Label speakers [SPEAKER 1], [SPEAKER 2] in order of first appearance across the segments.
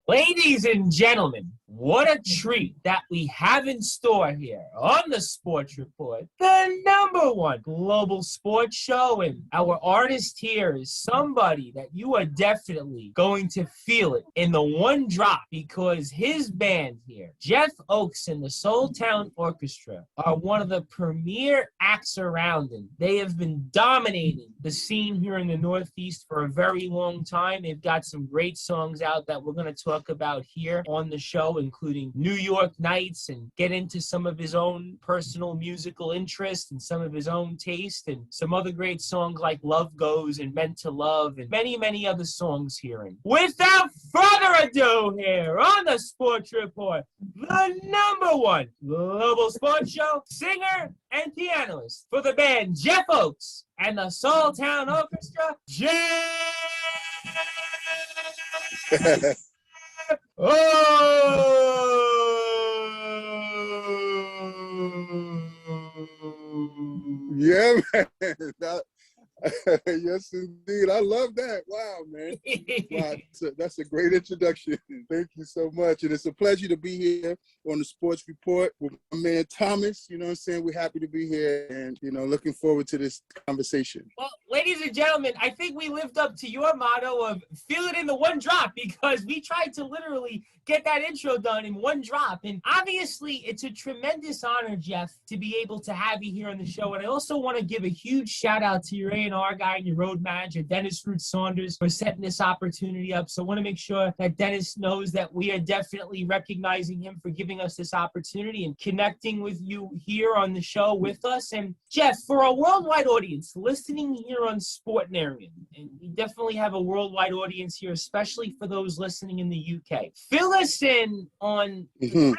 [SPEAKER 1] Ladies and gentlemen, what a treat that we have in store here on the Sports Report, the #1 global sports show. And our artist here is somebody that you are definitely going to feel it in the one drop, because his band here, Jeff Oaks and the Soul Town Orchestra, are one of the premier acts around. And they have been dominating the scene here in the Northeast for a very long time. They've got some great songs out that we're going to talk about here on the show, including New York Nights, and get into some of his own personal musical interest and some of his own taste, and some other great songs like Love Goes and Meant to Love, and many, many other songs here. And without further ado, here on the Sports Report, the #1 global sports show, singer and pianist for the band Jeff Oaks and the Soul Town Orchestra, Jeff
[SPEAKER 2] Yeah, man. Yes, indeed. I love that. Wow, man. Wow, that's a great introduction. Thank you so much. And it's a pleasure to be here on the Sports Report with my man Thomas. You know what I'm saying? We're happy to be here and, looking forward to this conversation.
[SPEAKER 1] Well, ladies and gentlemen, I think we lived up to your motto of feel it in the one drop, because we tried to literally get that intro done in one drop. And obviously, it's a tremendous honor, Jeff, to be able to have you here on the show. And I also want to give a huge shout out to your A&R guy and your road manager, Dennis Fruit Saunders, for setting this opportunity up. So I want to make sure that Dennis knows that we are definitely recognizing him for giving us this opportunity and connecting with you here on the show with us. And Jeff, for a worldwide audience listening here on Sportnarian, and we definitely have a worldwide audience here, especially for those listening in the UK, fill us in on the kind of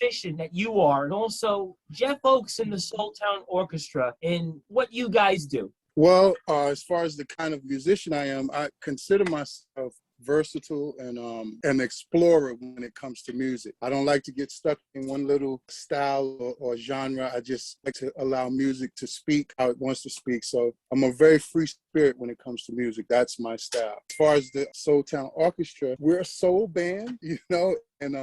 [SPEAKER 1] musician that you are, and also Jeff Oaks and the Soul Town Orchestra, and what you guys do.
[SPEAKER 2] Well, as far as the kind of musician I am, I consider myself versatile and an explorer when it comes to music. I don't like to get stuck in one little style or genre. I just like to allow music to speak how it wants to speak. So I'm a very free spirit when it comes to music. That's my style. As far as the Soul Town Orchestra, we're a soul band, and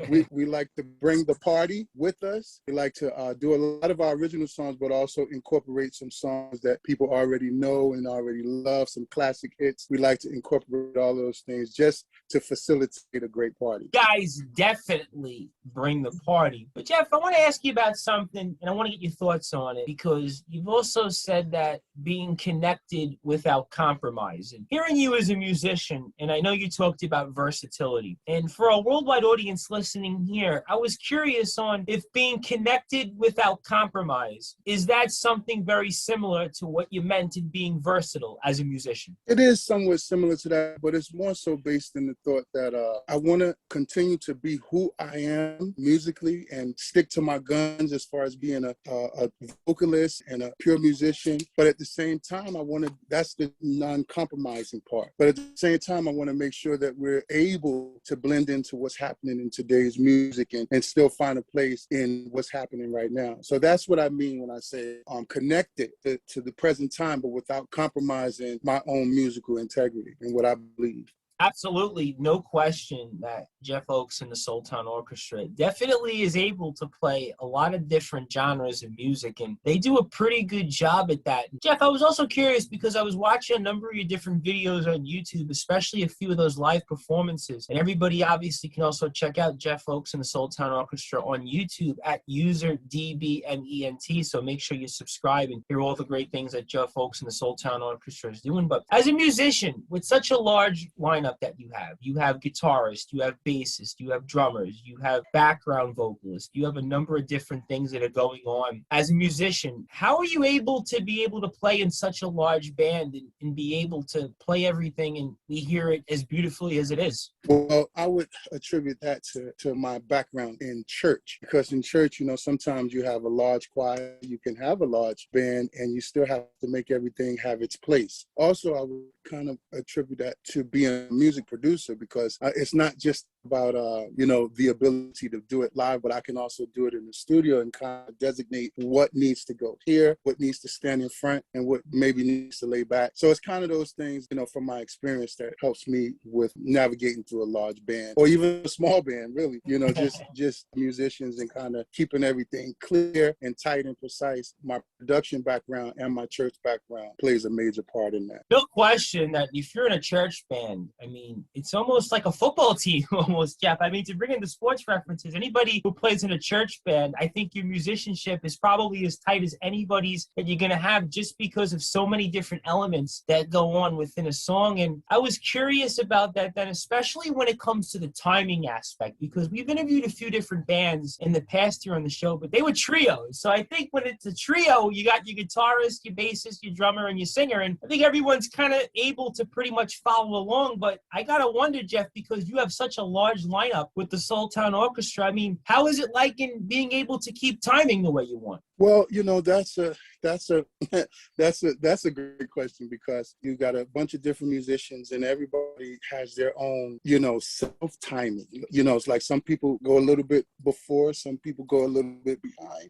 [SPEAKER 2] we like to bring the party with us. We like to do a lot of our original songs, but also incorporate some songs that people already know and already love, some classic hits. We like to incorporate all those things just to facilitate a great party.
[SPEAKER 1] Guys definitely bring the party. But Jeff, I want to ask you about something, and I want to get your thoughts on it, because you've also said that being connected without compromise. And hearing you as a musician, and I know you talked about versatility, and for a worldwide audience listening here, I was curious on if being connected without compromise, is that something very similar to what you meant in being versatile as a musician?
[SPEAKER 2] It is somewhat similar to that, but it's more so based in the thought that I want to continue to be who I am musically and stick to my guns as far as being a vocalist and a pure musician. But at the same time, that's the non-compromising part. But at the same time, I want to make sure that we're able to blend into what's happening in today's music and still find a place in what's happening right now. So that's what I mean when I say I'm connected to the present time, but without compromising my own musical integrity and what I believe.
[SPEAKER 1] Absolutely, no question that Jeff Oaks and the Soul Town Orchestra definitely is able to play a lot of different genres of music, and they do a pretty good job at that. Jeff, I was also curious because I was watching a number of your different videos on YouTube, especially a few of those live performances, and everybody obviously can also check out Jeff Oaks and the Soul Town Orchestra on YouTube at UserDBMENT, so make sure you subscribe and hear all the great things that Jeff Oaks and the Soul Town Orchestra is doing. But as a musician, with such a large lineup that you have guitarists, you have bassists, you have drummers, you have background vocalists, you have a number of different things that are going on. As a musician, how are you able to play in such a large band and be able to play everything and we hear it as beautifully as it is?
[SPEAKER 2] Well, I would attribute that to my background in church, because in church, sometimes you have a large choir, you can have a large band, and you still have to make everything have its place. Also, I would kind of attribute that to being a music producer, because it's not just about, the ability to do it live, but I can also do it in the studio and kind of designate what needs to go here, what needs to stand in front, and what maybe needs to lay back. So it's kind of those things, from my experience that helps me with navigating through a large band or even a small band, really, just musicians and kind of keeping everything clear and tight and precise. My production background and my church background plays a major part in that.
[SPEAKER 1] No question that if you're in a church band, I mean, it's almost like a football team, almost, Jeff. I mean, to bring in the sports references, anybody who plays in a church band, I think your musicianship is probably as tight as anybody's that you're going to have, just because of so many different elements that go on within a song. And I was curious about that then, especially when it comes to the timing aspect, because we've interviewed a few different bands in the past here on the show, but they were trios. So I think when it's a trio, you got your guitarist, your bassist, your drummer, and your singer. And I think everyone's kind of able to pretty much follow along. But I got to wonder, Jeff, because you have such a large lineup with the Soul Town Orchestra, I mean, how is it like in being able to keep timing the way you want?
[SPEAKER 2] Well, that's a great question, because you got a bunch of different musicians and everybody has their own, self-timing. It's like some people go a little bit before, some people go a little bit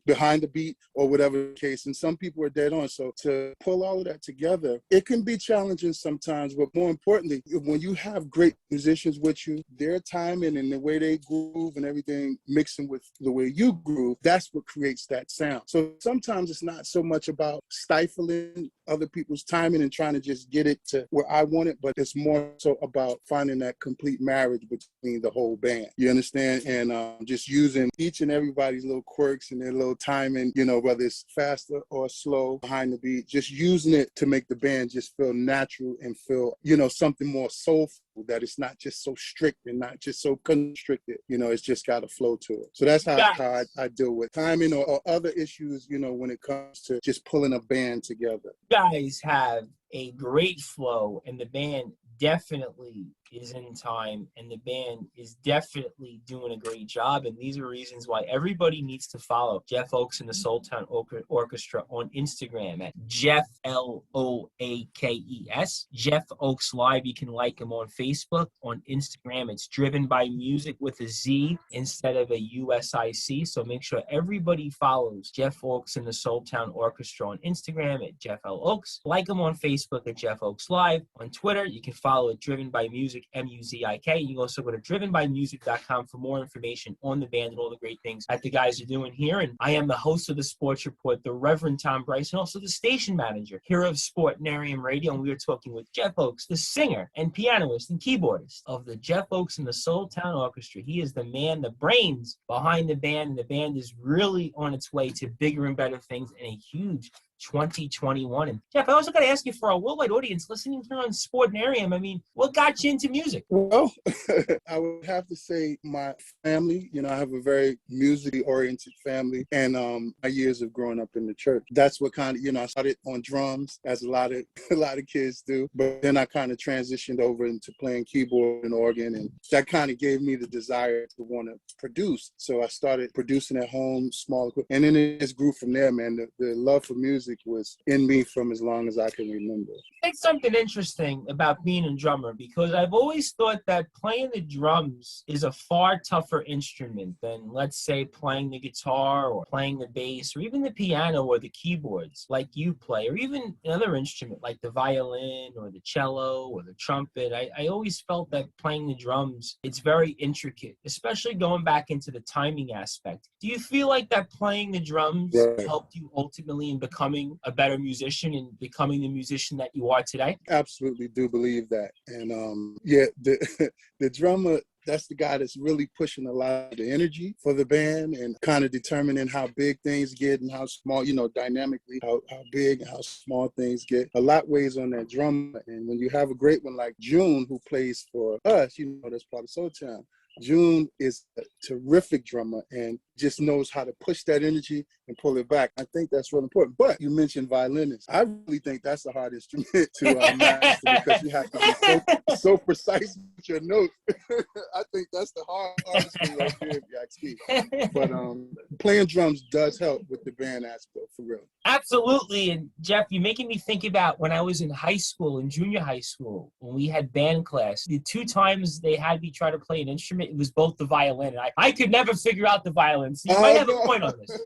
[SPEAKER 2] behind the beat or whatever the case, and some people are dead on. So to pull all of that together, it can be challenging sometimes, but more importantly, when you have great musicians with you, their timing and the way they groove and everything mixing with the way you groove, that's what creates that sound. So sometimes it's not so much about stifling other people's timing and trying to just get it to where I want it, but it's more so about finding that complete marriage between the whole band. You understand? And just using each and everybody's little quirks and their little timing, whether it's faster or slow behind the beat, just using it to make the band just feel natural and feel, something more soulful, that it's not just so strict and not just so constricted. It's just got a flow to it. So that's how I deal with timing or other issues, when it comes to just pulling a band together.
[SPEAKER 1] You guys have a great flow, and the band definitely is in time, and the band is definitely doing a great job. And these are reasons why everybody needs to follow Jeff Oakes and the Soul Town Orchestra on Instagram at Jeff L-O-A-K-E-S. Jeff Oakes Live. You can like him on Facebook. On Instagram, it's Driven by Music with a Z instead of a USIC. So make sure everybody follows Jeff Oakes and the Soul Town Orchestra on Instagram at Jeff L. Oakes. Like him on Facebook at Jeff Oakes Live. On Twitter, you can follow it Driven by Music, M-U-Z-I-K. You can also go to drivenbymusic.com for more information on the band and all the great things that the guys are doing here. And I am the host of the Sports Report, the Reverend Tom Bryce, and also the station manager here of Sportnarium Radio. And we are talking with Jeff Oakes, the singer and pianist and keyboardist of the Jeff Oakes and the Soul Town Orchestra. He is the man, the brains behind the band, and the band is really on its way to bigger and better things in a huge 2021. And Jeff, I also got to ask you, for our worldwide audience listening here on Sportnarium, I mean, what got you into music?
[SPEAKER 2] Well, I would have to say my family. I have a very musically oriented family, and my years of growing up in the church. That's what kind of, I started on drums, as a lot of kids do, but then I kind of transitioned over into playing keyboard and organ, and that kind of gave me the desire to want to produce. So I started producing at home, small, and then it just grew from there, man. The love for music was in me from as long as I can remember.
[SPEAKER 1] It's something interesting about being a drummer, because I've always thought that playing the drums is a far tougher instrument than, let's say, playing the guitar or playing the bass or even the piano or the keyboards like you play, or even another instrument like the violin or the cello or the trumpet. I always felt that playing the drums, it's very intricate, especially going back into the timing aspect. Do you feel like that playing the drums helped you ultimately in becoming a better musician and becoming the musician that you are today?
[SPEAKER 2] Absolutely do believe that. And the drummer, that's the guy that's really pushing a lot of the energy for the band and kind of determining how big things get and how small, dynamically, how big and how small things get. A lot weighs on that drummer. And when you have a great one like June, who plays for us, that's part of Soul Town. June is a terrific drummer and just knows how to push that energy and pull it back. I think that's really important. But you mentioned violinists. I really think that's the hard instrument to master, because you have to be so precise with your notes. I think that's the hardest thing right there, if you ask me. But playing drums does help with the band aspect, for real.
[SPEAKER 1] Absolutely. And Jeff, you're making me think about when I was in high school, in junior high school, when we had band class. The 2 times they had me try to play an instrument, it was both the violin. And I could never figure out the violin. So you might have a point on this.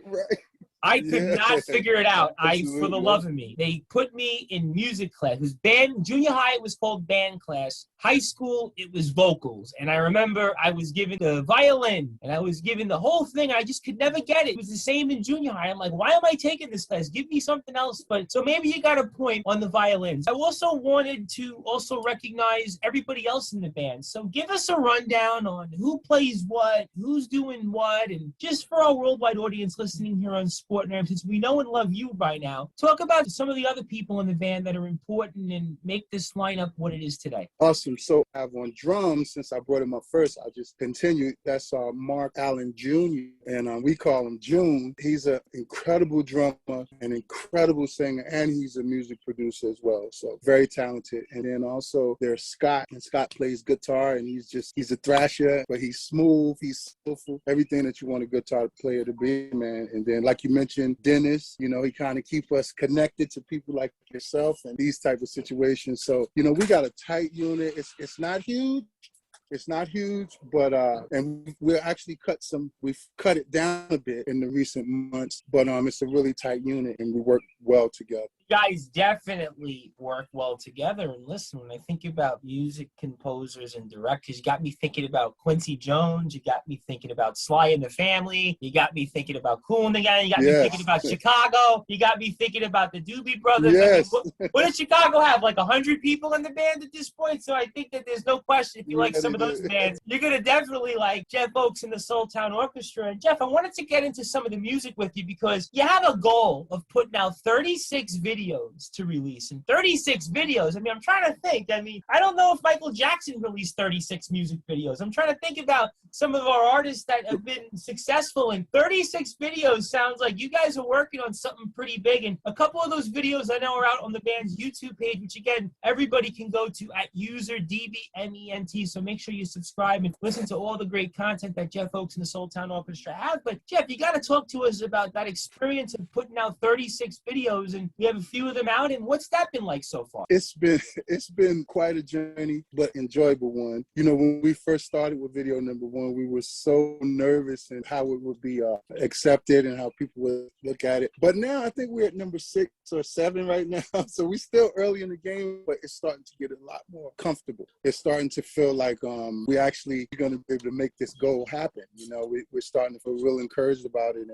[SPEAKER 2] Right.
[SPEAKER 1] I could not figure it out. For the love of
[SPEAKER 2] Absolutely.
[SPEAKER 1] me. They put me in music class. It was band, junior high, it was called band class. High school, it was vocals. And I remember I was given the violin and I was given the whole thing. I just could never get it. It was the same in junior high. I'm like, why am I taking this class? Give me something else. But so maybe you got a point on the violins. I also wanted to also recognize everybody else in the band. So give us a rundown on who plays what, who's doing what, and just for our worldwide audience listening here on Sport Nerd, since we know and love you by now, talk about some of the other people in the band that are important and make this lineup what it is today.
[SPEAKER 2] Awesome. So I have on drums, since I brought him up first, I'll just continue. That's Mark Allen Jr., and we call him June. He's an incredible drummer, an incredible singer, and he's a music producer as well. So very talented. And then also there's Scott, and Scott plays guitar, and he's a thrasher, but he's smooth, he's soulful, everything that you want a guitar player to be, man. And then, like you mentioned, Dennis, he kind of keep us connected to people like yourself and these type of situations. So, we got a tight unit. It's not huge. It's not huge, but and we've cut it down a bit in the recent months, but it's a really tight unit and we work well together.
[SPEAKER 1] You guys definitely work well together. And listen, when I think about music composers and directors, you got me thinking about Quincy Jones, you got me thinking about Sly and the Family, you got me thinking about Kool and the Gang, you got me thinking about Chicago, you got me thinking about the Doobie Brothers.
[SPEAKER 2] Yes.
[SPEAKER 1] I mean, what does Chicago have, like 100 people in the band at this point? So I think that there's no question, if you like some of those bands, you're going to definitely like Jeff Oakes and the Soul Town Orchestra. And Jeff, I wanted to get into some of the music with you because you have a goal of putting out 36 videos to release. And 36 videos, I mean, I'm trying to think. I mean, I don't know if Michael Jackson released 36 music videos. I'm trying to think about some of our artists that have been successful, and 36 videos sounds like you guys are working on something pretty big. And a couple of those videos I know are out on the band's YouTube page, which again, everybody can go to at UserDBMENT. So make sure you subscribe and listen to all the great content that Jeff Oakes and the Soul Town Orchestra have. But Jeff, you got to talk to us about that experience of putting out 36 videos, and we have a few of them out. And what's that been like so far?
[SPEAKER 2] It's been quite a journey, but enjoyable one. When we first started with video number 1, we were so nervous and how it would be accepted and how people would look at it. But now I think we're at number 6 or 7 right now. So we're still early in the game, but it's starting to get a lot more comfortable. It's starting to feel like we actually going to be able to make this goal happen. We're starting to feel real encouraged about it,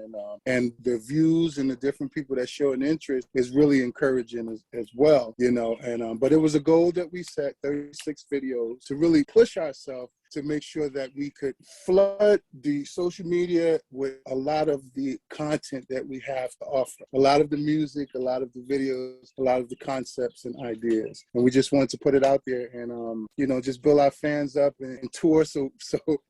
[SPEAKER 2] and the views and the different people that show an interest is really encouraging as well. But it was a goal that we set, 36 videos, to really push ourselves to make sure that we could flood the social media with a lot of the content that we have to offer. A lot of the music, a lot of the videos, a lot of the concepts and ideas. And we just wanted to put it out there and, just build our fans up and tour so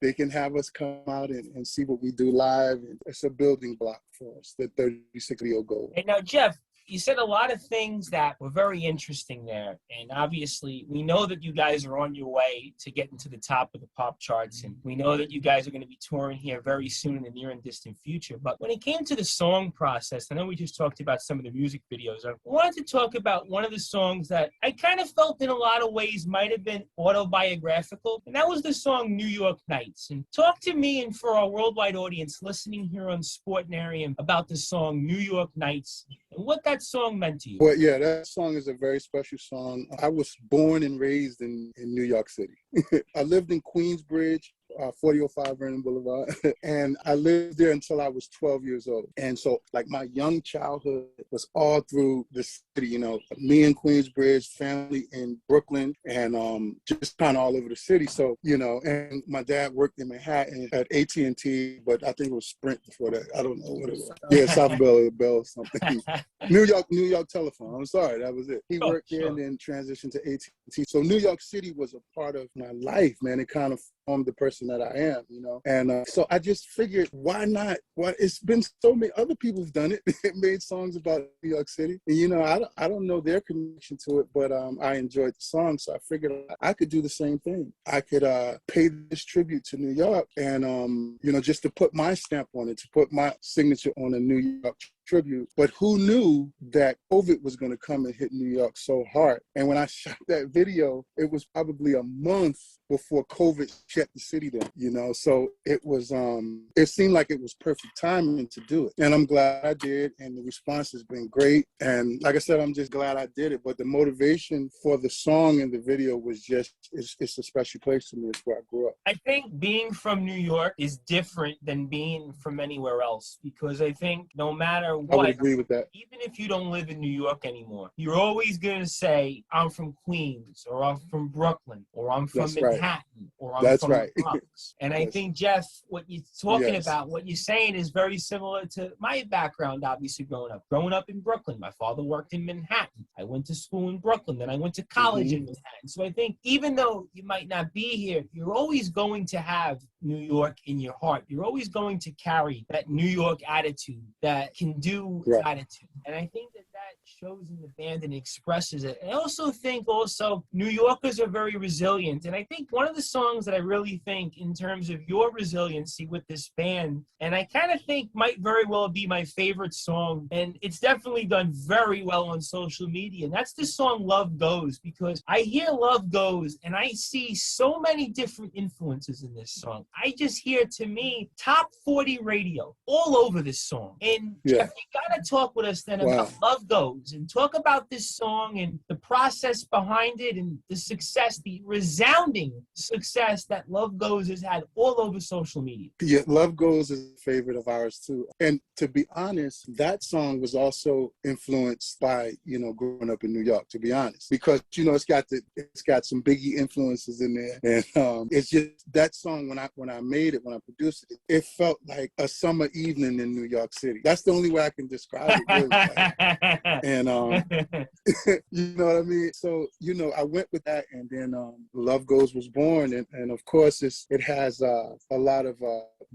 [SPEAKER 2] they can have us come out and see what we do live. And it's a building block for us, the 36 video goal.
[SPEAKER 1] And now, Jeff, you said a lot of things that were very interesting there. And obviously, we know that you guys are on your way to getting to the top of the pop charts. And we know that you guys are going to be touring here very soon in the near and distant future. But when it came to the song process, I know we just talked about some of the music videos. I wanted to talk about one of the songs that I kind of felt in a lot of ways might have been autobiographical. And that was the song New York Nights. And talk to me and for our worldwide audience listening here on Sportnarium about the song New York Nights and what that song meant to you.
[SPEAKER 2] Well, yeah, that song is a very special song. I was born and raised in New York City. I lived in Queensbridge, 4005 Vernon Boulevard. And I lived there until I was 12 years old. And so like my young childhood was all through the city, me in Queensbridge, family in Brooklyn, and just kind of all over the city. So, and my dad worked in Manhattan at AT&T, but I think it was Sprint before that. I don't know what it was. Yeah, South Bell or something. New York Telephone. I'm sorry, that was it. He worked there and then transitioned to So New York City was a part of my life, man. It kind of formed the person that I am, you know. And so I just figured, why not? Well, it's been so many other people have done it. Made songs about New York City. And, you know, I don't know their connection to it, but I enjoyed the song. So I figured I could do the same thing. I could pay this tribute to New York and, you know, just to put my stamp on it, to put my signature on a New York tribute. But who knew that COVID was going to come and hit New York so hard? And when I shot that video, it was probably a month before COVID shut the city down, you know? So it was, it seemed like it was perfect timing to do it. And I'm glad I did. And the response has been great. And like I said, I'm just glad I did it. But the motivation for the song and the video was just, it's a special place to me. It's where I grew up.
[SPEAKER 1] I think being from New York is different than being from anywhere else, because I think no matter what,
[SPEAKER 2] I would agree with that.
[SPEAKER 1] even if you don't live in New York anymore, you're always going to say, I'm from Queens, or I'm from Brooklyn, or I'm from
[SPEAKER 2] That's
[SPEAKER 1] Manhattan,
[SPEAKER 2] right.
[SPEAKER 1] or I'm
[SPEAKER 2] That's
[SPEAKER 1] from
[SPEAKER 2] right.
[SPEAKER 1] the Bronx. And I
[SPEAKER 2] Yes.
[SPEAKER 1] think, Jeff, what you're talking
[SPEAKER 2] Yes.
[SPEAKER 1] about, what you're saying is very similar to my background, obviously, growing up. Growing up in Brooklyn, my father worked in Manhattan. I went to school in Brooklyn, then I went to college in Manhattan. So I think even though you might not be here, you're always going to have New York in your heart. You're always going to carry that New York attitude, that can-do
[SPEAKER 2] Right.
[SPEAKER 1] attitude. And I think that shows in the band and expresses it. I also think New Yorkers are very resilient. And I think one of the songs that I really think in terms of your resiliency with this band, and I kind of think might very well be my favorite song, and it's definitely done very well on social media, and that's the song Love Goes, because I hear Love Goes and I see so many different influences in this song. I just hear, to me, top 40 radio all over this song. And
[SPEAKER 2] Yeah.
[SPEAKER 1] Jeff, you gotta talk with us then
[SPEAKER 2] Wow.
[SPEAKER 1] about Love Goes, and talk about this song and the process behind it and the success, the resounding success that Love Goes has had all over social media.
[SPEAKER 2] Yeah, Love Goes is a favorite of ours too. And to be honest, that song was also influenced by, you know, growing up in New York, to be honest, because, you know, it's got some Biggie influences in there. And it's just that song, when I made it, when I produced it, it felt like a summer evening in New York City. That's the only way I can describe it, really. Like, and you know what I mean? So, you know, I went with that, and then Love Goes was born, and of course it has a lot of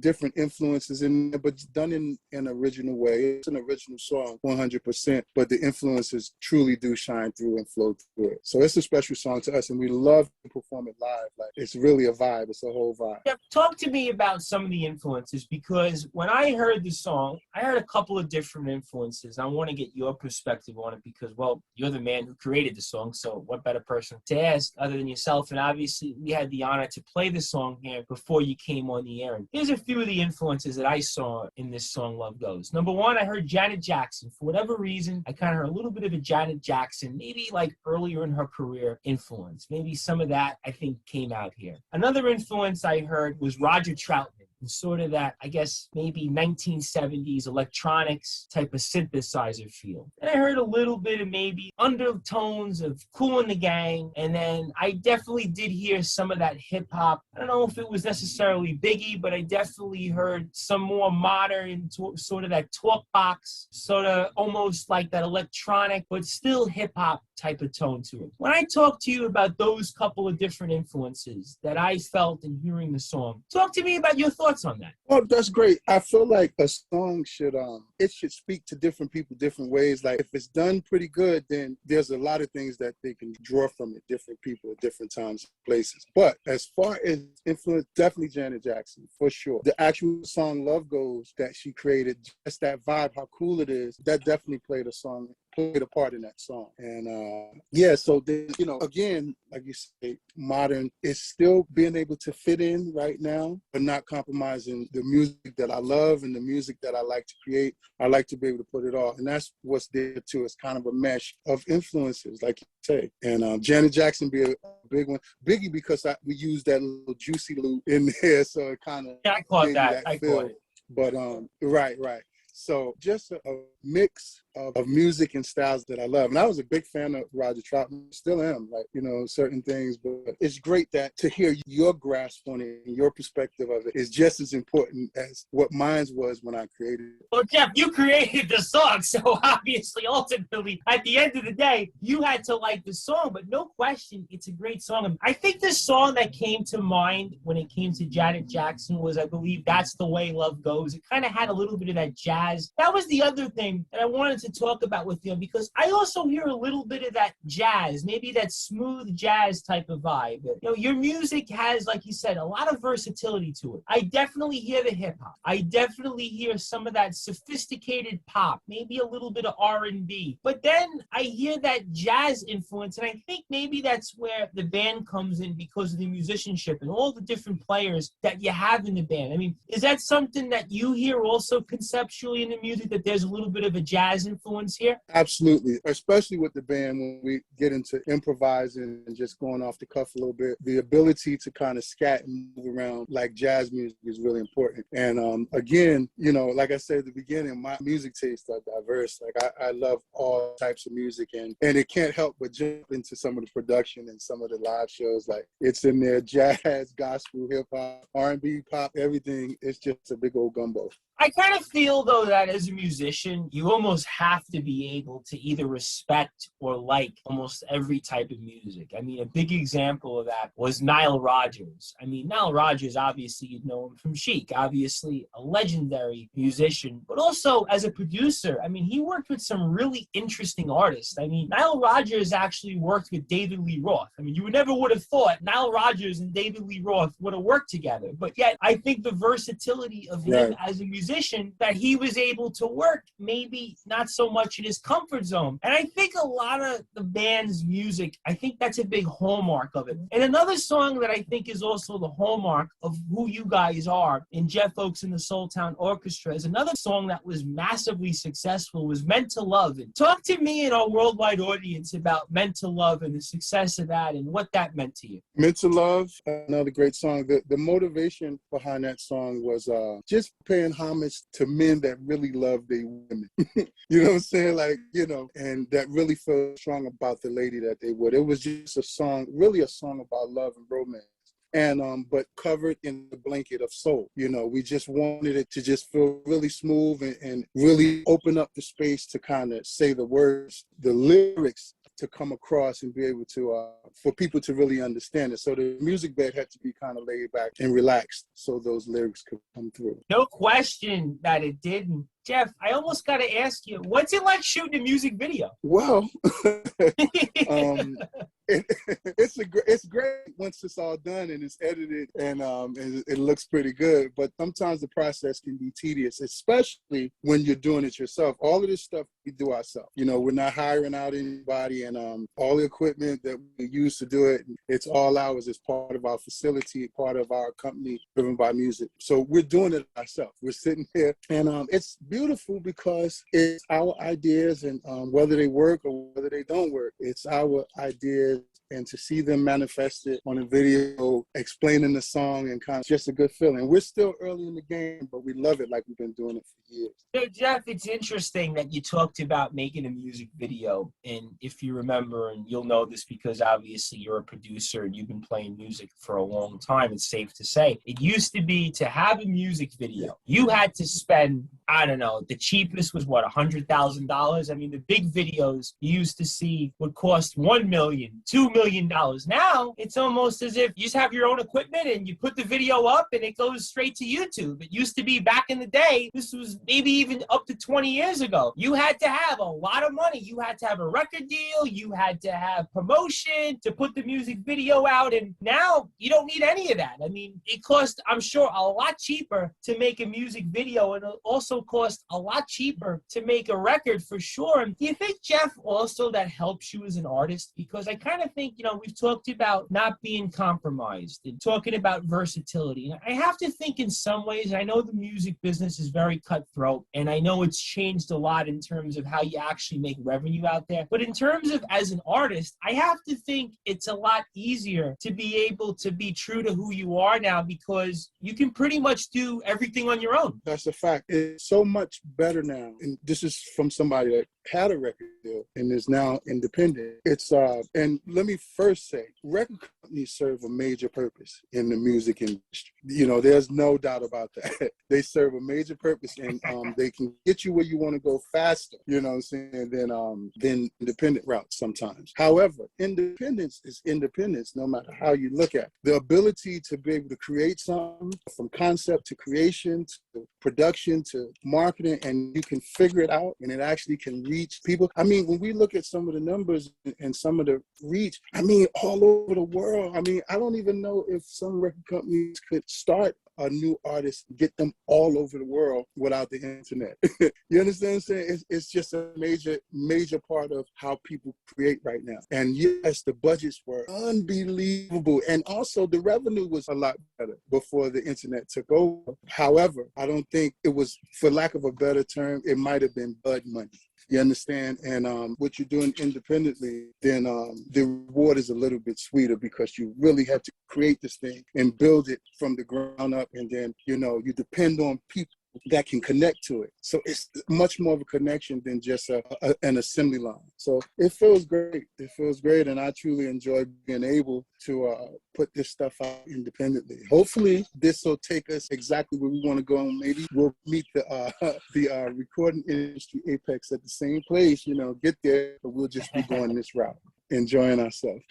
[SPEAKER 2] different influences in it, but done in an original way. It's an original song 100%, but the influences truly do shine through and flow through it. So it's a special song to us, and we love to perform it live. Like, it's really a vibe. It's a whole vibe.
[SPEAKER 1] Yeah, talk to me about some of the influences, because when I heard the song, I heard a couple of different influences. I want to get your perspective on it because, well, you're the man who created the song, so what better person to ask other than yourself? And obviously, we had the honor to play the song here before you came on the air. And here's a few of the influences that I saw in this song, Love Goes. Number one, I heard Janet Jackson. For whatever reason, I kind of heard a little bit of a Janet Jackson, maybe like earlier in her career influence. Maybe some of that, I think, came out here. Another influence I heard was Roger Troutman. Sort of that, I guess, maybe 1970s electronics type of synthesizer feel. And I heard a little bit of maybe undertones of Kool and the Gang, and then I definitely did hear some of that hip-hop. I don't know if it was necessarily Biggie, but I definitely heard some more modern, sort of that talk box, sort of almost like that electronic, but still hip-hop type of tone to it. When I talk to you about those couple of different influences that I felt in hearing the song, talk to me about your thoughts on that.
[SPEAKER 2] Oh, that's great. I feel like a song should it should speak to different people different ways. Like, if it's done pretty good, then there's a lot of things that they can draw from it, different people at different times and places. But as far as influence, definitely Janet Jackson, for sure. The actual song Love Goes that she created, just that vibe, how cool it is, that definitely played a part in that song. And yeah, so then, you know, again, like you say, modern is still being able to fit in right now, but not compromising the music that I love and the music that I like to create. I like to be able to put it all. And that's what's there too. It's kind of a mesh of influences, like you say. And Janet Jackson be a big one. Biggie, because we used that little juicy loop in there, so it kind of
[SPEAKER 1] I caught that. I caught it.
[SPEAKER 2] But right. So just a mix of music and styles that I love. And I was a big fan of Roger Troutman, still am, like, you know, certain things. But it's great that to hear your grasp on it and your perspective of it is just as important as what mine was when I created it.
[SPEAKER 1] Well, Jeff, you created the song, so obviously, ultimately, at the end of the day, you had to like the song, but no question, it's a great song. I think the song that came to mind when it came to Janet Jackson was, I believe, That's the Way Love Goes. It kind of had a little bit of that jazz. That was the other thing that I wanted to talk about with you, because I also hear a little bit of that jazz, maybe that smooth jazz type of vibe. You know, your music has, like you said, a lot of versatility to it. I definitely hear the hip hop. I definitely hear some of that sophisticated pop, maybe a little bit of R&B. But then I hear that jazz influence, and I think maybe that's where the band comes in because of the musicianship and all the different players that you have in the band. I mean, is that something that you hear also conceptually in the music, that there's a little bit of a jazz influence here?
[SPEAKER 2] Absolutely, especially with the band when we get into improvising and just going off the cuff a little bit. The ability to kind of scat and move around like jazz music is really important. And again, you know, like I said at the beginning, my music tastes are diverse. Like I love all types of music, and it can't help but jump into some of the production and some of the live shows. Like it's in there, jazz, gospel, hip hop, R&B, pop, everything. It's just a big old gumbo.
[SPEAKER 1] I kind of feel, though, that as a musician, you almost have to be able to either respect or like almost every type of music. I mean, a big example of that was Nile Rodgers. I mean, Nile Rodgers, obviously, you'd know him from Chic, obviously a legendary musician, but also as a producer. I mean, he worked with some really interesting artists. I mean, Nile Rodgers actually worked with David Lee Roth. I mean, you never would have thought Nile Rodgers and David Lee Roth would have worked together. But yet, I think the versatility of him as a musician, that he was able to work maybe not so much in his comfort zone. And I think a lot of the band's music, I think that's a big hallmark of it. And another song that I think is also the hallmark of who you guys are in Jeff Oakes and the Soul Town Orchestra is another song that was massively successful, was Meant to Love. And talk to me and our worldwide audience about Meant to Love and the success of that and what that meant to you.
[SPEAKER 2] Meant to Love, another great song. The motivation behind that song was just paying homage to men that really love their women. You know what I'm saying? Like, you know, and that really felt strong about the lady that they would. It was just a song, really a song about love and romance. And but covered in the blanket of soul. You know, we just wanted it to just feel really smooth and really open up the space to kind of say the words, the lyrics, to come across and be able to, for people to really understand it. So the music bed had to be kind of laid back and relaxed so those lyrics could come through.
[SPEAKER 1] No question that it didn't. Jeff, I almost got to ask you, what's it like shooting a music video?
[SPEAKER 2] Well, it's great once it's all done and it's edited and it looks pretty good. But sometimes the process can be tedious, especially when you're doing it yourself. All of this stuff we do ourselves. You know, we're not hiring out anybody, and all the equipment that we use to do it, it's all ours. It's part of our facility, part of our company, Driven by Music. So we're doing it ourselves. We're sitting here, and it's beautiful because it's our ideas, and whether they work or whether they don't work, it's our ideas, and to see them manifested on a video explaining the song and kind of just a good feeling. We're still early in the game, but we love it like we've been doing it for years.
[SPEAKER 1] So Jeff, it's interesting that you talked about making a music video, and if you remember, and you'll know this because obviously you're a producer and you've been playing music for a long time, it's safe to say, it used to be to have a music video, you had to spend, I don't know, the cheapest was what, $100,000? I mean, the big videos you used to see would cost $1 million, $2 million. Now, it's almost as if you just have your own equipment and you put the video up and it goes straight to YouTube. It used to be back in the day, this was maybe even up to 20 years ago. You had to have a lot of money. You had to have a record deal. You had to have promotion to put the music video out. And now you don't need any of that. I mean, it costs, I'm sure, a lot cheaper to make a music video, and it also costs a lot cheaper to make a record for sure. And do you think, Jeff, also that helps you as an artist? Because I kind of think, you know, we've talked about not being compromised and talking about versatility. And I have to think in some ways, I know the music business is very cutthroat, and I know it's changed a lot in terms of how you actually make revenue out there. But in terms of as an artist, I have to think it's a lot easier to be able to be true to who you are now, because you can pretty much do everything on your own.
[SPEAKER 2] That's a fact. It's so much better now. And this is from somebody that had a record deal and is now independent. It's and let me first say, record companies serve a major purpose in the music industry. You know, there's no doubt about that. They serve a major purpose, and they can get you where you want to go faster, you know what I'm saying, than independent routes sometimes. However, independence is independence no matter how you look at it. The ability to be able to create something from concept to creation to production to marketing, and you can figure it out and it actually can reach people. I mean, when we look at some of the numbers and some of the reach, I mean, all over the world. I mean, I don't even know if some record companies could start a new artist, get them all over the world without the internet. You understand what I'm saying? It's just a major part of how people create right now. And yes, the budgets were unbelievable. And also the revenue was a lot better before the internet took over. However, I don't think it was, for lack of a better term, it might have been bud money. You understand? And what you're doing independently, then the reward is a little bit sweeter because you really have to create this thing and build it from the ground up. And then, you know, you depend on people that can connect to it. So it's much more of a connection than just an assembly line. So it feels great. It feels great. And I truly enjoy being able to put this stuff out independently. Hopefully this will take us exactly where we want to go. And maybe we'll meet the recording industry apex at the same place, you know, get there, but we'll just be going this route, enjoying ourselves.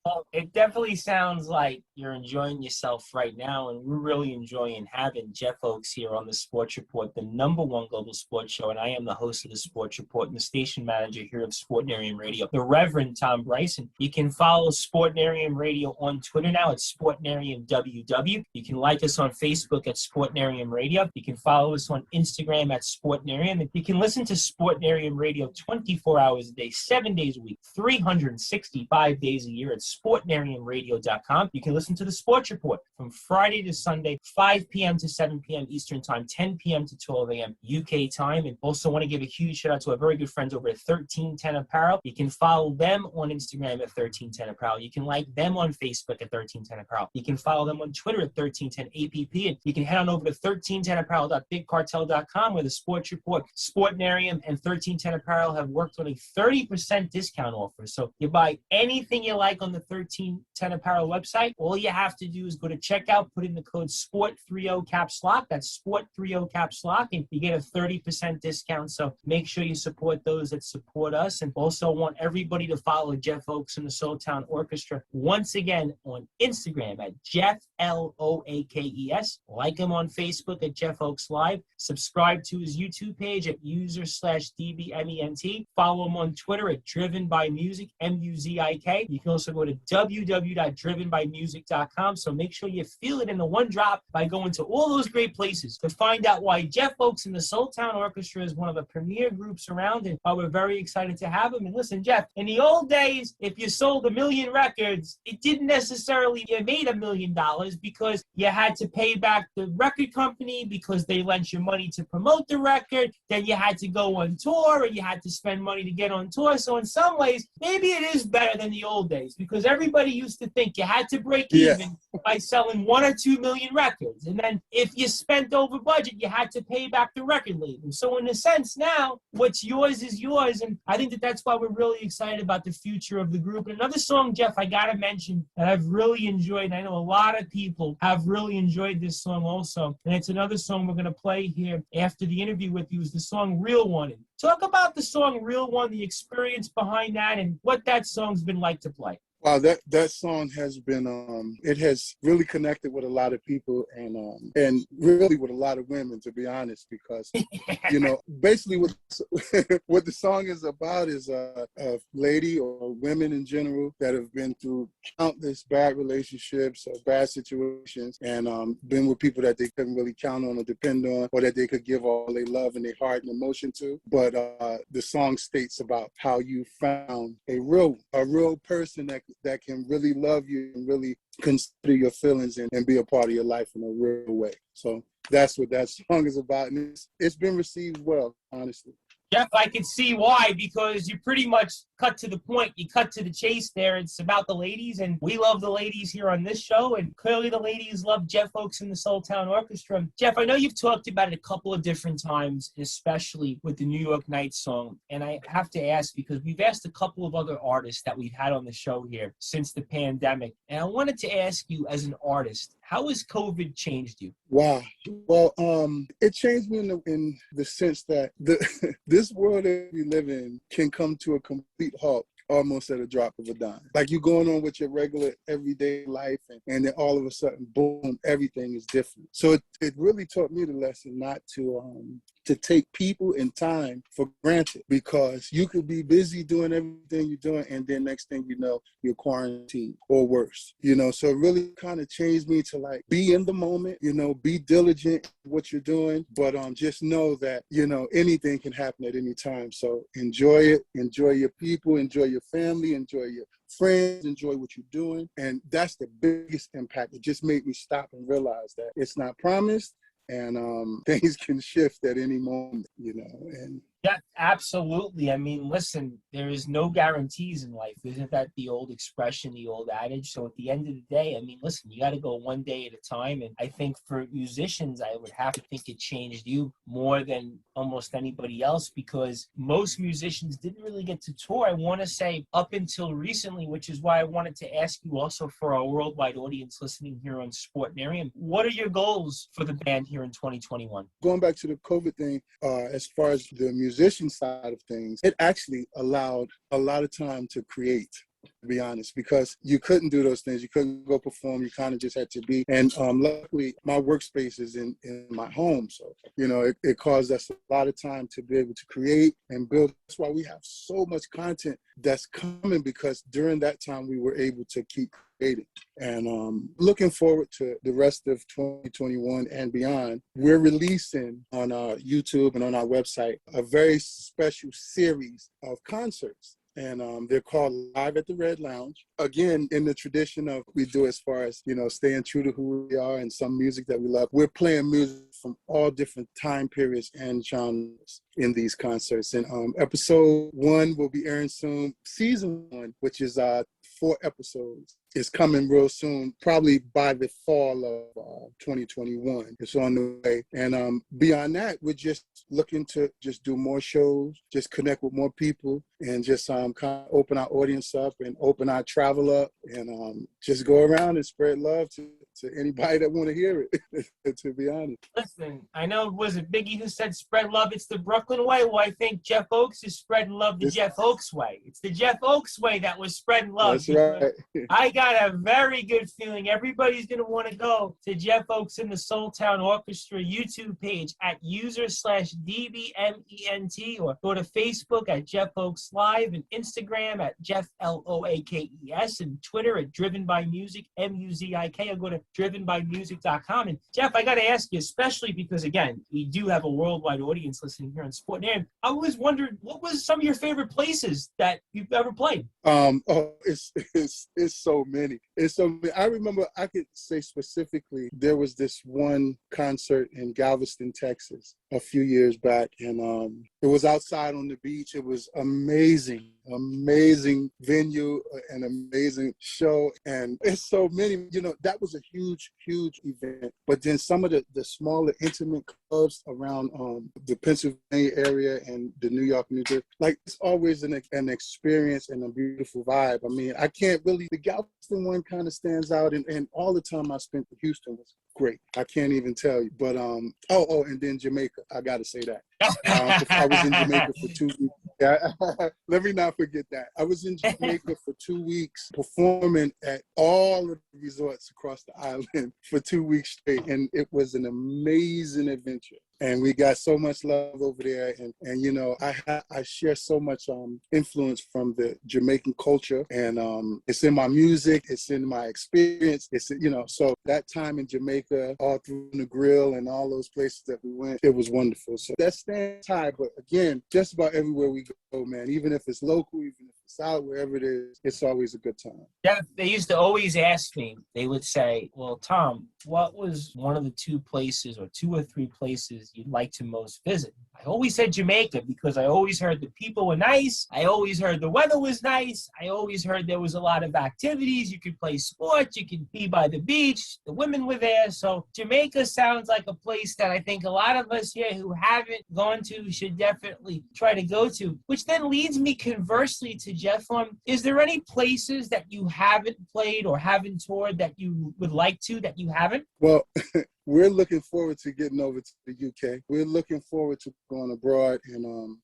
[SPEAKER 1] Well, it definitely sounds like you're enjoying yourself right now, and we're really enjoying having Jeff Oaks here on the Sports Report, the #1 global sports show, and I am the host of the Sports Report and the station manager here of Sportnarium Radio, the Reverend Tom Bryson. You can follow Sportnarium Radio on Twitter now at Sportnarium WW. You can like us on Facebook at Sportnarium Radio. You can follow us on Instagram at Sportnarium. And you can listen to Sportnarium Radio 24 hours a day, 7 days a week, 365 days a year at sportnariumradio.com. You can listen to the Sports Report from Friday to Sunday, 5 p.m. to 7 p.m. Eastern Time, 10 p.m. to 12 a.m. UK time. And also want to give a huge shout out to our very good friends over at 1310 Apparel. You can follow them on Instagram at 1310 Apparel. You can like them on Facebook at 1310 Apparel. You can follow them on Twitter at 1310 APP. And you can head on over to 1310apparel.bigcartel.com, where the Sports Report, Sportnarium, and 1310 Apparel have worked on a 30% discount offer. So you buy anything you like on the 1310 Apparel website. All you have to do is go to checkout, put in the code SPORT30 caps lock. That's SPORT30 caps lock, and you get a 30% discount. So make sure you support those that support us. And also want everybody to follow Jeff Oaks and the Soul Town Orchestra once again on Instagram at Jeff L-O-A-K-E-S. Like him on Facebook at Jeff Oaks Live. Subscribe to his YouTube page at user/DBMENT. Follow him on Twitter at Driven by Music, M-U-Z-I-K. You can also go to www.drivenbymusic.com. So make sure you feel it in the one drop by going to all those great places to find out why Jeff Oaks and the Soul Town Orchestra is one of the premier groups around, and why we're very excited to have him. And listen, Jeff, in the old days, if you sold 1 million records, it didn't necessarily you made $1 million because you had to pay back the record company because they lent you money to promote the record. Then you had to go on tour, and you had to spend money to get on tour. So in some ways, maybe it is better than the old days, because everybody used to think you had to break even by selling 1 or 2 million records. And then if you spent over budget, you had to pay back the record label. So in a sense now, what's yours is yours. And I think that that's why we're really excited about the future of the group. And another song, Jeff, I got to mention that I've really enjoyed, and I know a lot of people have really enjoyed this song also. And it's another song we're going to play here after the interview with you, is the song Real One. Talk about the song Real One, the experience behind that, and what that song's been like to play.
[SPEAKER 2] Wow, that song has been it has really connected with a lot of people, and really with a lot of women, to be honest, because you know, basically what the song is about is a lady or women in general that have been through countless bad relationships or bad situations, and been with people that they couldn't really count on or depend on, or that they could give all their love and their heart and emotion to. But the song states about how you found a real person that can really love you and really consider your feelings and be a part of your life in a real way. So that's what that song is about. And it's been received well, honestly.
[SPEAKER 1] Jeff, I can see why, because you pretty much cut to the point. You cut to the chase there. It's about the ladies, and we love the ladies here on this show, and clearly the ladies love Jeff Oakes and the Soul Town Orchestra. Jeff, I know you've talked about it a couple of different times, especially with the New York Nights song, and I have to ask because we've asked a couple of other artists that we've had on the show here since the pandemic, and I wanted to ask you as an artist, how has COVID changed you?
[SPEAKER 2] Wow. Well, it changed me in the sense that this world that we live in can come to a complete halt almost at a drop of a dime. Like you're going on with your regular everyday life and then all of a sudden, boom, everything is different. So it really taught me the lesson not to take people and time for granted, because you could be busy doing everything you're doing and then next thing you know, you're quarantined or worse, so it really kind of changed me to like be in the moment, be diligent in what you're doing, but just know that, anything can happen at any time. So enjoy it, enjoy your people, enjoy your family, enjoy your friends, enjoy what you're doing. And that's the biggest impact. It just made me stop and realize that it's not promised. And things can shift at any moment, and
[SPEAKER 1] Yeah, absolutely. I mean, listen, there is no guarantees in life. Isn't that the old expression, the old adage? So at the end of the day, I mean, listen, you got to go one day at a time. And I think for musicians, I would have to think it changed you more than almost anybody else, because most musicians didn't really get to tour. I want to say up until recently, which is why I wanted to ask you also for our worldwide audience listening here on Sportnarium, what are your goals for the band here in 2021?
[SPEAKER 2] Going back to the COVID thing, as far as the musician side of things, it actually allowed a lot of time to create, to be honest, because you couldn't do those things. You couldn't go perform. You kind of just had to be. And luckily, my workspace is in my home. So, it caused us a lot of time to be able to create and build. That's why we have so much content that's coming, because during that time, we were able to keep creating. And looking forward to the rest of 2021 and beyond. We're releasing on our YouTube and on our website a very special series of concerts. And they're called Live at the Red Lounge. Again, in the tradition of we do as far as, staying true to who we are and some music that we love. We're playing music from all different time periods and genres in these concerts. And episode 1 will be airing soon. Season 1, which is 4 episodes, is coming real soon, probably by the fall of 2021. It's on the way. And beyond that, we're just looking to just do more shows, just connect with more people, and just kind of open our audience up and open our travel up, and just go around and spread love to anybody that want to hear it, to be honest.
[SPEAKER 1] Listen, I know it was it Biggie who said spread love, it's the Brooklyn way. Well, I think Jeff Oakes is spreading love the Jeff Oakes way. It's the Jeff Oakes way that was spreading love.
[SPEAKER 2] That's right.
[SPEAKER 1] I got a very good feeling everybody's going to want to go to Jeff Oakes and the Soul Town Orchestra YouTube page at user/DBMENT, or go to Facebook at Jeff Oakes Live, and Instagram at Jeff LOAKES, and Twitter at Driven by Music MUZIK, or go to drivenbymusic.com. And Jeff, I got to ask you, especially because, again, we do have a worldwide audience listening here on Sportnarium. I always wondered, what was some of your favorite places that you've ever played?
[SPEAKER 2] It's so many. It's so many. I remember, I could say specifically, there was this one concert in Galveston, Texas, a few years back, and it was outside on the beach. It was amazing venue, an amazing show, and it's so many. That was a huge event. But then some of the smaller, intimate clubs around the Pennsylvania area and the New York, New Jersey, like, it's always an experience and a beautiful vibe. I mean, I can't really, the Galveston one kind of stands out, and all the time I spent in Houston was great. I can't even tell you. But and then Jamaica, I gotta say that. I was in Jamaica for 2 weeks. Yeah, let me not forget that. I was in Jamaica for 2 weeks, performing at all of the resorts across the island for 2 weeks straight, and it was an amazing adventure. And we got so much love over there, and I share so much influence from the Jamaican culture, and it's in my music, it's in my experience, so that time in Jamaica, all through the grill and all those places that we went, it was wonderful. So that stands high, but again, just about everywhere we go, man, even if it's local, even if it's out, wherever it is, it's always a good time.
[SPEAKER 1] Yeah, they used to always ask me, they would say, well, Tom, what was one of the 2 places or 2 or 3 places you'd like to most visit? I always said Jamaica because I always heard the people were nice. I always heard the weather was nice. I always heard there was a lot of activities. You could play sports. You could be by the beach. The women were there. So Jamaica sounds like a place that I think a lot of us here who haven't gone to should definitely try to go to, which then leads me conversely to Jeff. Is there any places that you haven't played or haven't toured that you would like to that you haven't?
[SPEAKER 2] Well, we're looking forward to getting over to the UK. We're looking forward to going abroad and,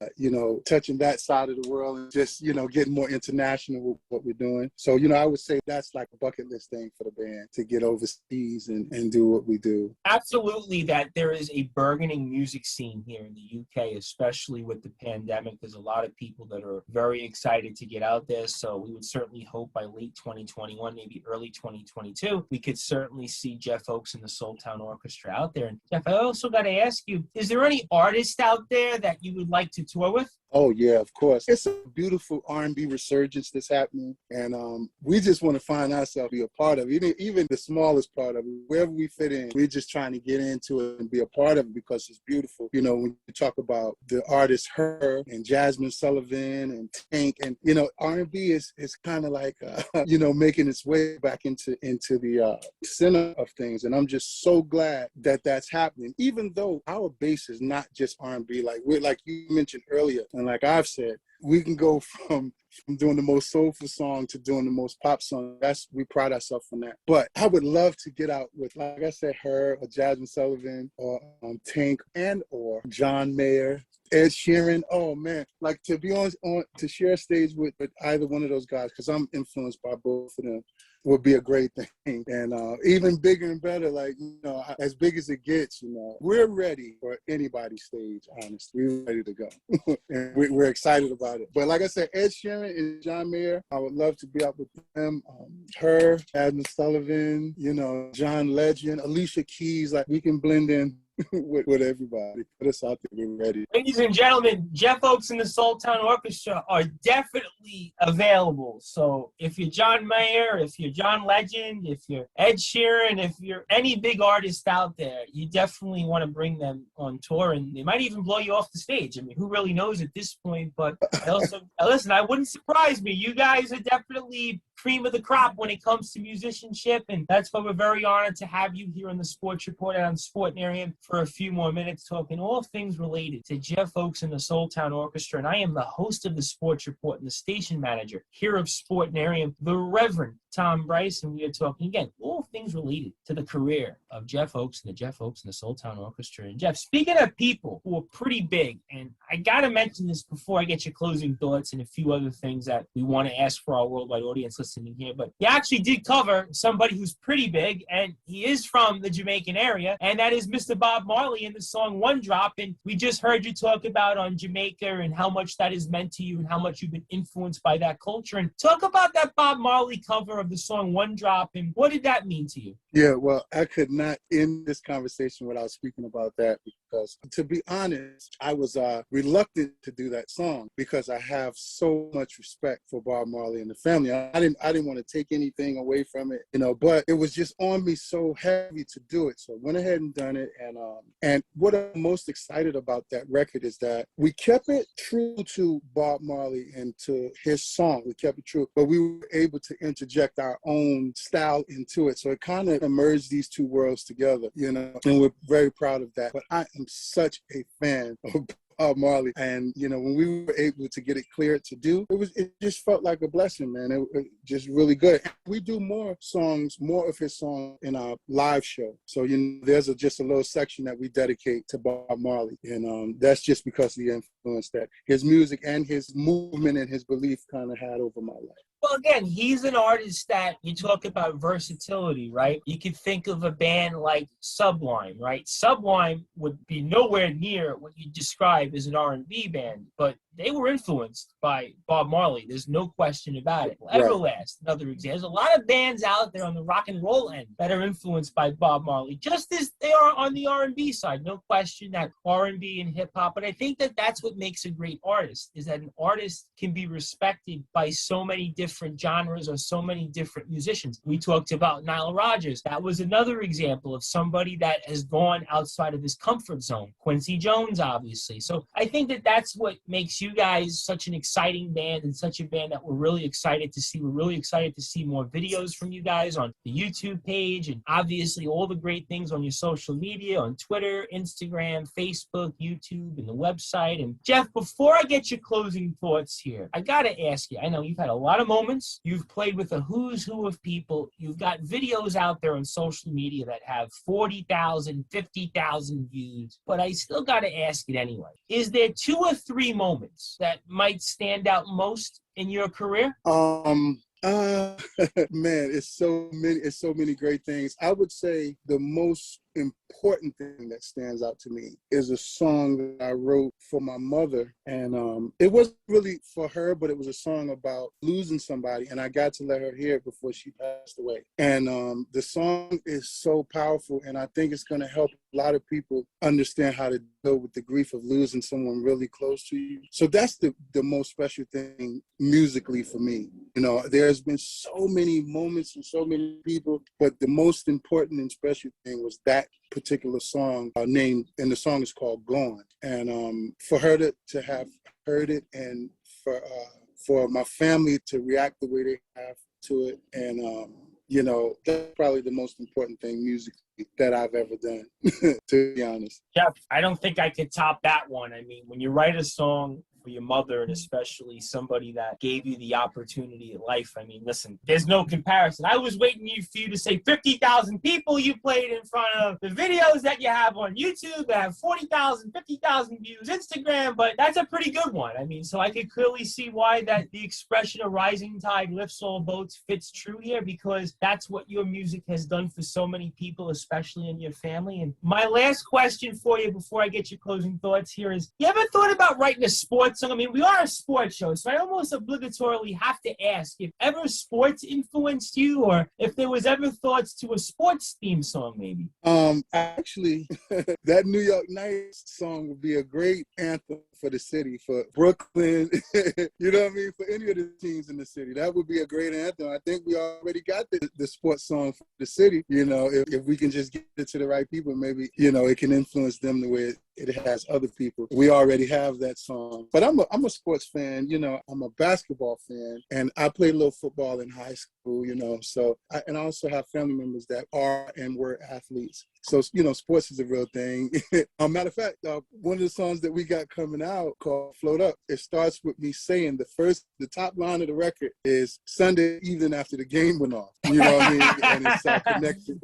[SPEAKER 2] touching that side of the world and just, getting more international with what we're doing. So, I would say that's like a bucket list thing for the band, to get overseas and do what we do.
[SPEAKER 1] Absolutely, that there is a burgeoning music scene here in the UK, especially with the pandemic. There's a lot of people that are very excited to get out there. So we would certainly hope by late 2021, maybe early 2022, we could certainly see Jeff Oakes and the Soul Town Orchestra out there. And Jeff, I also got to ask you, is there any artist out there that you would like to tour with?
[SPEAKER 2] Oh, yeah, of course. It's a beautiful R&B resurgence that's happening, and we just want to find ourselves, be a part of it, even the smallest part of it. Wherever we fit in, we're just trying to get into it and be a part of it because it's beautiful. When you talk about the artists Her and Jasmine Sullivan and Tank, and, R&B is kind of like, making its way back into the center of things, and I'm just so glad that that's happening, even though our base is not just R&B. Like you mentioned earlier, and like I've said, we can go from doing the most soulful song to doing the most pop song. We pride ourselves on that. But I would love to get out with, like I said, Her or Jasmine Sullivan or Tank or John Mayer, Ed Sheeran. Oh man, like to be to share a stage with either one of those guys, because I'm influenced by both of them, would be a great thing. And even bigger and better, as big as it gets, we're ready for anybody's stage, honestly. We're ready to go. And we're excited about it. But like I said, Ed Sheeran and John Mayer, I would love to be out with them. Her, Jasmine Sullivan, John Legend, Alicia Keys, we can blend in with everybody. Put us out there, we're ready.
[SPEAKER 1] Ladies and gentlemen, Jeff Oakes and the Soul Town Orchestra are definitely available. So if you're John Mayer, if you're John Legend, if you're Ed Sheeran, if you're any big artist out there, you definitely want to bring them on tour, and they might even blow you off the stage. I mean, who really knows at this point? But listen, I wouldn't surprise me. You guys are definitely cream of the crop when it comes to musicianship, and that's why we're very honored to have you here on the Sports Report and on Sportnarium for a few more minutes, talking all things related to Jeff Oakes and the Soul Town Orchestra. And I am the host of the Sports Report and the station manager here of Sportnarium, the Reverend Tom Bryce, and we are talking again all things related to the career of Jeff Oakes and the Jeff Oakes and the Soul Town Orchestra. And Jeff, speaking of people who are pretty big, and I gotta mention this before I get your closing thoughts and a few other things that we want to ask for our worldwide audience listening here, but you actually did cover somebody who's pretty big, and he is from the Jamaican area, and that is Mr. Bob Marley in the song One Drop. And we just heard you talk about on Jamaica and how much that has meant to you and how much you've been influenced by that culture. And talk about that Bob Marley cover of the song One Drop, and what did that mean to you?
[SPEAKER 2] Yeah, well, I could not end this conversation without speaking about that, because to be honest, I was reluctant to do that song because I have so much respect for Bob Marley and the family. I didn't want to take anything away from it, but it was just on me so heavy to do it. So I went ahead and done it. And what I'm most excited about that record is that we kept it true to Bob Marley and to his song. We kept it true, but we were able to interject our own style into it. So it kind of merged these two worlds together, and we're very proud of that. But I am such a fan of Bob Marley, and when we were able to get it cleared to do, it just felt like a blessing, man. It just really good. We do more of his songs in our live show. So there's just a little section that we dedicate to Bob Marley, and that's just because of the influence that his music and his movement and his belief kind of had over my life.
[SPEAKER 1] Well, again, he's an artist that you talk about versatility, right? You could think of a band like Sublime, right? Sublime would be nowhere near what you describe as an R&B band, but they were influenced by Bob Marley. There's no question about it.
[SPEAKER 2] Right.
[SPEAKER 1] Everlast, another example. There's a lot of bands out there on the rock and roll end that are influenced by Bob Marley, just as they are on the R&B side. No question that R&B and hip hop, but I think that that's what makes a great artist, is that an artist can be respected by so many different different genres or so many different musicians. We talked about Nile Rodgers. That was another example of somebody that has gone outside of his comfort zone. Quincy Jones, obviously. So I think that that's what makes you guys such an exciting band and such a band that we're really excited to see. We're really excited to see more videos from you guys on the YouTube page and obviously all the great things on your social media, on Twitter, Instagram, Facebook, YouTube, and the website. And Jeff, before I get your closing thoughts here, I got to ask you, I know you've had a lot of moments. You've played with a who's who of people. You've got videos out there on social media that have 40,000, 50,000 views. But I still got to ask it anyway. Is there 2 or 3 moments that might stand out most in your career?
[SPEAKER 2] Man, it's so many great things. I would say the most important thing that stands out to me is a song that I wrote for my mother. And it wasn't really for her, but it was a song about losing somebody. And I got to let her hear it before she passed away. And the song is so powerful. And I think it's going to help a lot of people understand how to deal with the grief of losing someone really close to you. So that's the most special thing musically for me. You know, there's been so many moments and so many people, but the most important and special thing was that particular song named, and the song is called Gone. And for her to have heard it, and for my family to react the way they have to it, and you know, that's probably the most important thing musically that I've ever done, to be honest.
[SPEAKER 1] Jeff, I don't think I could top that one. I mean, when you write a song for your mother, and especially somebody that gave you the opportunity in life, I mean, listen, there's no comparison. I was waiting for you to say 50,000 people you played in front of, the videos that you have on YouTube that have 40,000, 50,000 views, Instagram, but that's a pretty good one. I mean, so I could clearly see why that the expression "a rising tide lifts all boats" fits true here, because that's what your music has done for so many people, especially in your family. And my last question for you before I get your closing thoughts here is, you ever thought about writing a sports song? I mean, we are a sports show, so I almost obligatorily have to ask if ever sports influenced you, or if there was ever thoughts to a sports theme song, maybe.
[SPEAKER 2] Actually, that New York Knights song would be a great anthem for the city, for Brooklyn, you know what I mean, for any of the teams in the city. That would be a great anthem. I think we already got the sports song for the city. You know, if we can just get it to the right people, maybe, you know, it can influence them the way it has other people. We already have that song. But I'm a sports fan, you know, I'm a basketball fan, and I played a little football in high school, you know, so I also have family members that are and were athletes. So, you know, sports is a real thing. Matter of fact, one of the songs that we got coming out called Float Up, it starts with me saying the top line of the record is Sunday evening after the game went off. You know what I mean? And it's connected.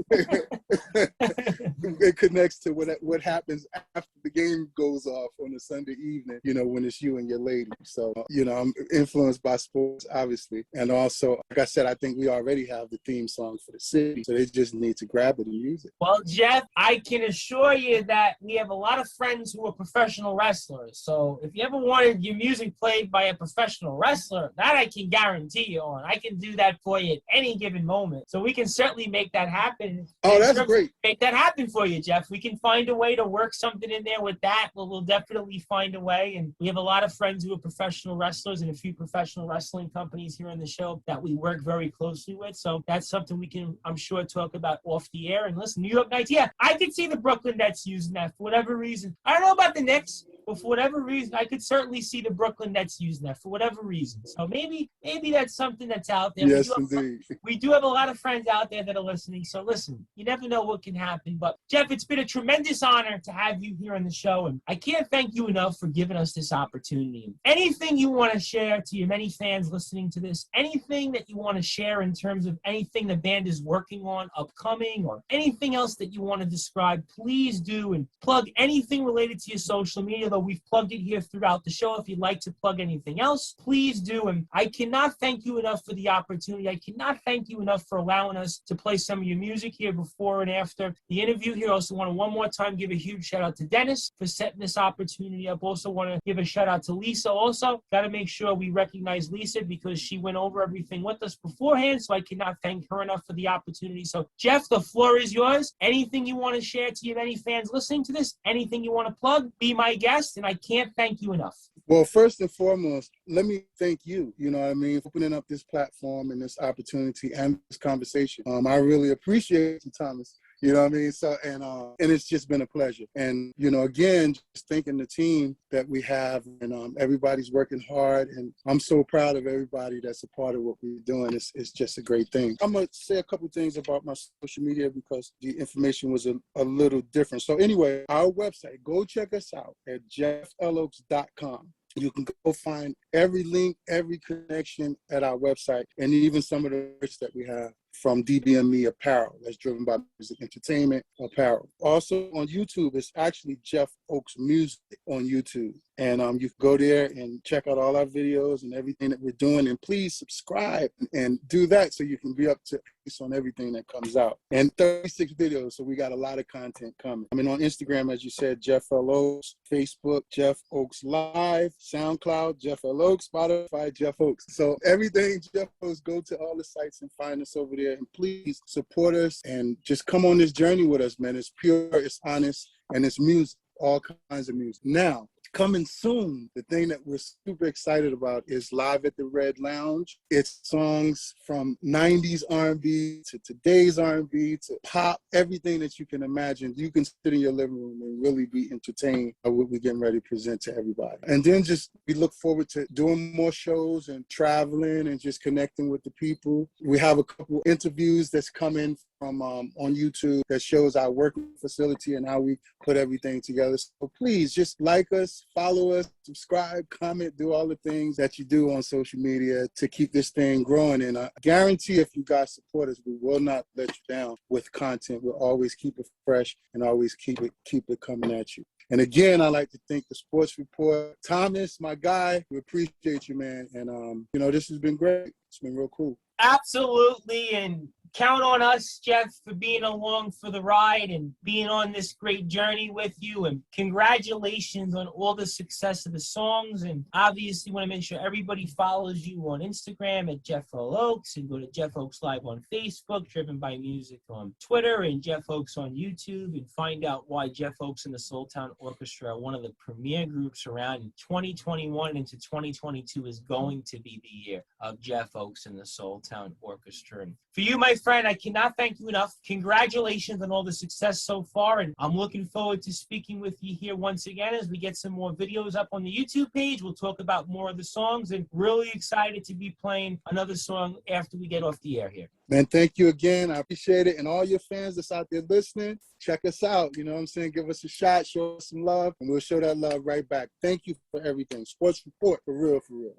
[SPEAKER 2] It connects to what happens after the game goes off on a Sunday evening, you know, when it's you and your lady. So, you know, I'm influenced by sports, obviously. And also, like I said, I think we already have the theme song for the city. So they just need to grab it and use it.
[SPEAKER 1] Well, Jeff, I can assure you that we have a lot of friends who are professional wrestlers. So if you ever wanted your music played by a professional wrestler, that I can guarantee you on. I can do that for you at any given moment. So we can certainly make that happen.
[SPEAKER 2] Oh, that's great.
[SPEAKER 1] Make that happen for you, Jeff. We can find a way to work something in there with that. We'll definitely find a way. And we have a lot of friends who are professional wrestlers and a few professional wrestling companies here on the show that we work very closely with. So that's something we can, I'm sure, talk about off the air. And listen, New York Knights, yeah, I could see the Brooklyn Nets using that for whatever reason. I don't know about the Knicks, but for whatever reason, I could certainly see the Brooklyn Nets using that for whatever reason. So maybe that's something that's out there.
[SPEAKER 2] Yes, indeed.
[SPEAKER 1] We do have a lot of friends out there that are listening. So listen, you never know what can happen. But Jeff, it's been a tremendous honor to have you here on the show. And I can't thank you enough for giving us this opportunity. Anything you want to share to your many fans listening to this, anything that you want to share in terms of anything the band is working on, upcoming, or anything else that you want to describe, please do, and plug anything related to your social media, though we've plugged it here throughout the show. If you'd like to plug anything else, please do. And I cannot thank you enough for the opportunity. I cannot thank you enough for allowing us to play some of your music here before and after the interview here. Also want to one more time give a huge shout out to Dennis for setting this opportunity up. Also want to give a shout out to Lisa. Also got to make sure we recognize Lisa because she went over everything with us beforehand. So I cannot thank her enough for the opportunity. So Jeff, the floor is yours. Anything you want to share to your many fans listening to this, anything you want to plug, be my guest. blessed, and I can't thank you enough.
[SPEAKER 2] Well, first and foremost, let me thank you, you know what I mean, for opening up this platform and this opportunity and this conversation. I really appreciate you, Thomas. You know what I mean? So, and it's just been a pleasure. And, you know, again, just thanking the team that we have, and everybody's working hard. And I'm so proud of everybody that's a part of what we're doing. It's just a great thing. I'm going to say a couple things about my social media because the information was a little different. So anyway, our website, go check us out at jeffloakes.com. You can go find every link, every connection at our website, and even some of the merch that we have from DBME Apparel, that's driven by Music Entertainment Apparel. Also on YouTube, it's actually Jeff Oaks Music on YouTube. And you can go there and check out all our videos and everything that we're doing. And please subscribe and do that so you can be up to date on everything that comes out. And 36 videos, so we got a lot of content coming. I mean, on Instagram, as you said, Jeff L. Oaks, Facebook, Jeff Oaks Live, SoundCloud, Jeff L. Oaks, Spotify, Jeff Oaks. So everything Jeff Oaks, go to all the sites and find us over there. And please support us and just come on this journey with us, man. It's pure, it's honest, and it's music, all kinds of music. Now, coming soon, the thing that we're super excited about is Live at the Red Lounge. It's songs from 90s R&B to today's R&B to pop, everything that you can imagine. You can sit in your living room and really be entertained by what we're getting ready to present to everybody. And then we look forward to doing more shows and traveling and just connecting with the people. We have a couple interviews that's coming from on YouTube that shows our working facility and how we put everything together. So please just like us, follow us, subscribe, comment, do all the things that you do on social media to keep this thing growing. And I guarantee if you guys support us, we will not let you down with content. We'll always keep it fresh and always keep it coming at you. And again, I'd like to thank the Sports Report. Thomas, my guy, we appreciate you, man. And, you know, this has been great. It's been real cool.
[SPEAKER 1] Absolutely. And count on us, Jeff, for being along for the ride and being on this great journey with you. And congratulations on all the success of the songs. And obviously want to make sure everybody follows you on Instagram at Jeff L. Oaks and go to Jeff Oaks Live on Facebook, Driven by Music on Twitter, and Jeff Oaks on YouTube, and find out why Jeff Oaks and the Soul Town Orchestra are one of the premier groups around. In 2021 into 2022 is going to be the year of Jeff Oaks and the Soul Town Orchestra. And for you, my friend, I cannot thank you enough. Congratulations on all the success so far, and I'm looking forward to speaking with you here once again as we get some more videos up on the YouTube page. We'll talk about more of the songs, and really excited to be playing another song after we get off the air here.
[SPEAKER 2] Man, thank you again. I appreciate it. And all your fans that's out there listening, check us out. You know what I'm saying? Give us a shot, show us some love, and we'll show that love right back. Thank you for everything. Sports Report, for real, for real.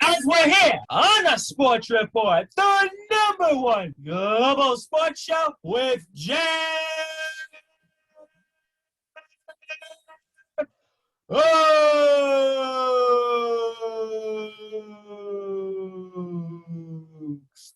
[SPEAKER 1] As we're here on the Sports Report, the #1 global sports show with Jeff Oaks,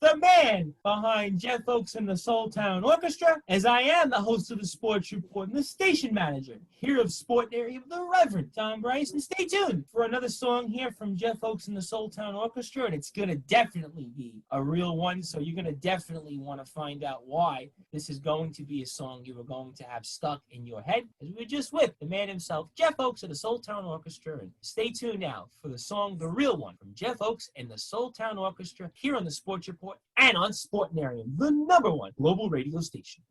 [SPEAKER 1] the man behind Jeff Oaks and the Soul Town Orchestra, as I am the host of the Sports Report and the station manager here of Sport Area of the Reverend Tom Bryce. And stay tuned for another song here from Jeff Oaks and the Soul Town Orchestra, and it's going to definitely be a real one, so you're going to definitely want to find out why this is going to be a song you are going to have stuck in your head, as we were just with the man himself, Jeff Oaks of the Soul Town Orchestra. And stay tuned now for the song, the real one, from Jeff Oaks and the Soul Town Orchestra here on the Sports Report and on Sportnarium, the #1 global radio station.